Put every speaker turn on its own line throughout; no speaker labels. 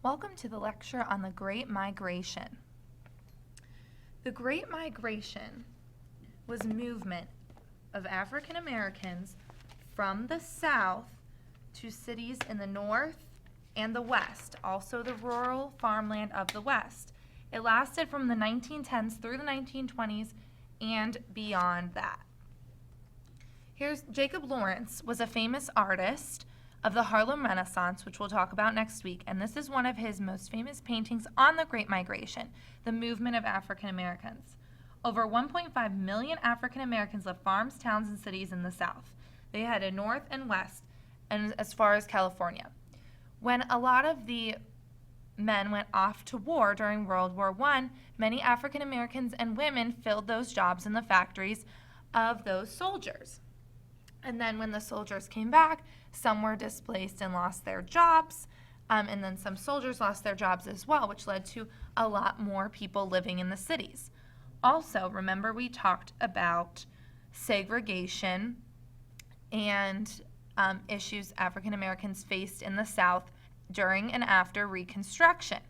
Welcome to the lecture on the Great Migration. The Great Migration was movement of African Americans from the South to cities in the North and the West, also the rural farmland of the West. It lasted from the 1910s through the 1920s and beyond that. Here's Jacob Lawrence was a famous artist of the Harlem Renaissance, which we'll talk about next week, and this is one of his most famous paintings on the Great Migration, the movement of African Americans. Over 1.5 million African Americans left farms, towns, and cities in the South. They headed north and west, and as far as California. When a lot of the men went off to war during World War I, many African Americans and women filled those jobs in the factories of those soldiers. And then when the soldiers came back, some were displaced and lost their jobs, and then some soldiers lost their jobs as well, which led to a lot more people living in the cities. Also, remember we talked about segregation and issues African Americans faced in the South during and after Reconstruction.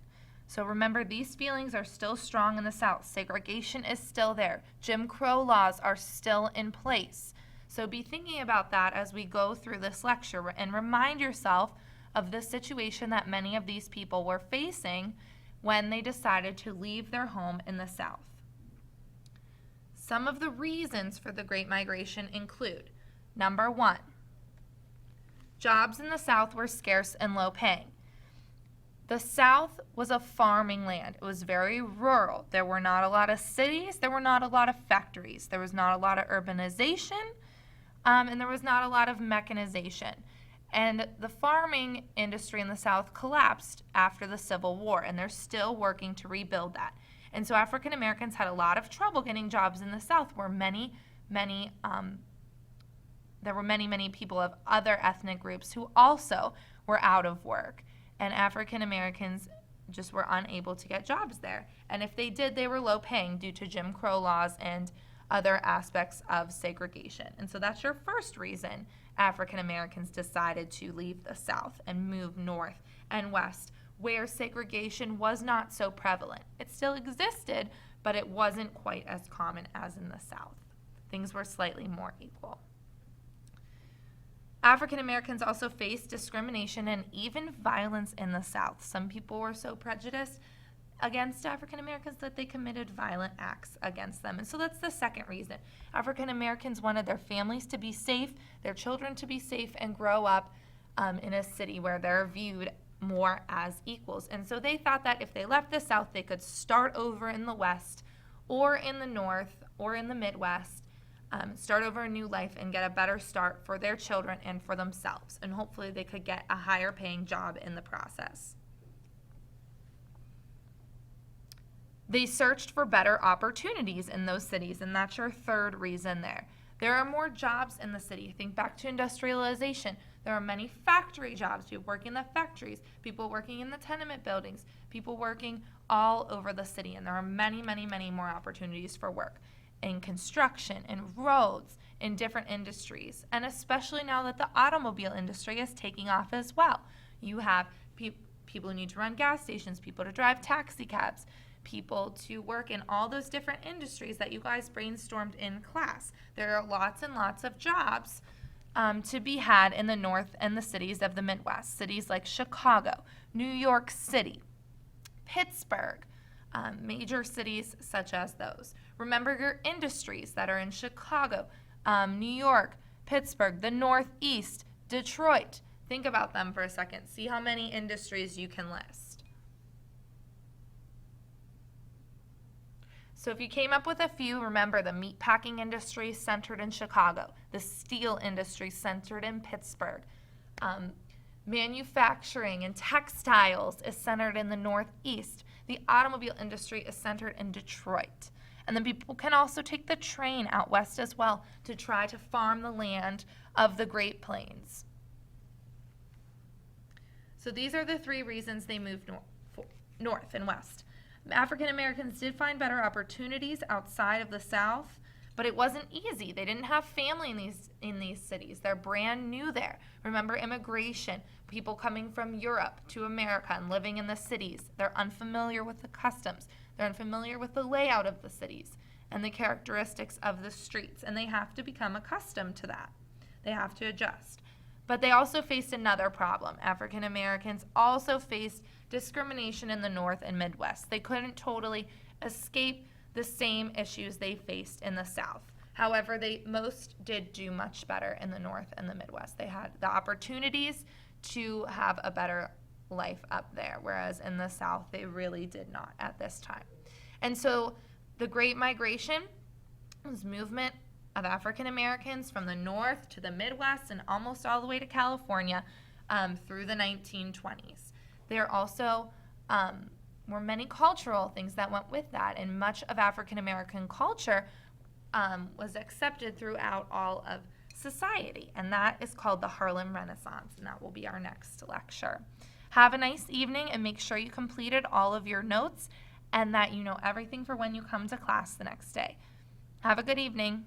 So remember, these feelings are still strong in the South. Segregation is still there. Jim Crow laws are still in place. So be thinking about that as we go through this lecture and remind yourself of the situation that many of these people were facing when they decided to leave their home in the South. Some of the reasons for the Great Migration include, number one, jobs in the South were scarce and low paying. The South was a farming land. It was very rural. There were not a lot of cities. There were not a lot of factories. There was not a lot of urbanization. And there was not a lot of mechanization. And the farming industry in the South collapsed after the Civil War, and they're still working to rebuild that. And so African Americans had a lot of trouble getting jobs in the South, where there were many people of other ethnic groups who also were out of work. And African Americans just were unable to get jobs there. And if they did, they were low paying due to Jim Crow laws and other aspects of segregation. And so that's your first reason African Americans decided to leave the South and move north and west, where segregation was not so prevalent. It still existed, but it wasn't quite as common as in the South. Things were slightly more equal. African Americans also faced discrimination and even violence in the South. Some people were so prejudiced against African Americans that they committed violent acts against them. And so that's the second reason. African Americans wanted their families to be safe, their children to be safe, and grow up in a city where they're viewed more as equals. And so they thought that if they left the South, they could start over in the West or in the North or in the Midwest, start over a new life and get a better start for their children and for themselves. And hopefully they could get a higher paying job in the process. They searched for better opportunities in those cities, and that's your third reason there. There are more jobs in the city. Think back to industrialization. There are many factory jobs, people working in the factories, people working in the tenement buildings, people working all over the city, and there are many more opportunities for work in construction, in roads, in different industries, and especially now that the automobile industry is taking off as well. You have people who need to run gas stations, people to drive taxi cabs, people to work in all those different industries that you guys brainstormed in class. There are lots and lots of jobs to be had in the North and the cities of the Midwest. Cities like Chicago, New York City, Pittsburgh, major cities such as those. Remember your industries that are in Chicago, New York, Pittsburgh, the Northeast, Detroit. Think about them for a second. See how many industries you can list. So if you came up with a few, remember the meatpacking industry centered in Chicago, the steel industry centered in Pittsburgh, manufacturing and textiles is centered in the Northeast, the automobile industry is centered in Detroit. And then people can also take the train out west as well to try to farm the land of the Great Plains. So these are the three reasons they moved north and west. African Americans did find better opportunities outside of the South, But it wasn't easy. They didn't have family in these cities. They're brand new there. Remember immigration, people coming from Europe to America and living in the cities. They're unfamiliar with the customs. They're unfamiliar with the layout of the cities and the characteristics of the streets, and they have to become accustomed to that. They have to adjust. But they also faced another problem. African Americans also faced discrimination in the North and Midwest. They couldn't totally escape the same issues they faced in the South. However, most did do much better in the North and the Midwest. They had the opportunities to have a better life up there, whereas in the South, they really did not at this time. And so the Great Migration was movement of African Americans from the North to the Midwest and almost all the way to California through the 1920s. There also were many cultural things that went with that, and much of African American culture was accepted throughout all of society, and that is called the Harlem Renaissance, and that will be our next lecture. Have a nice evening, and make sure you completed all of your notes and that you know everything for when you come to class the next day. Have a good evening.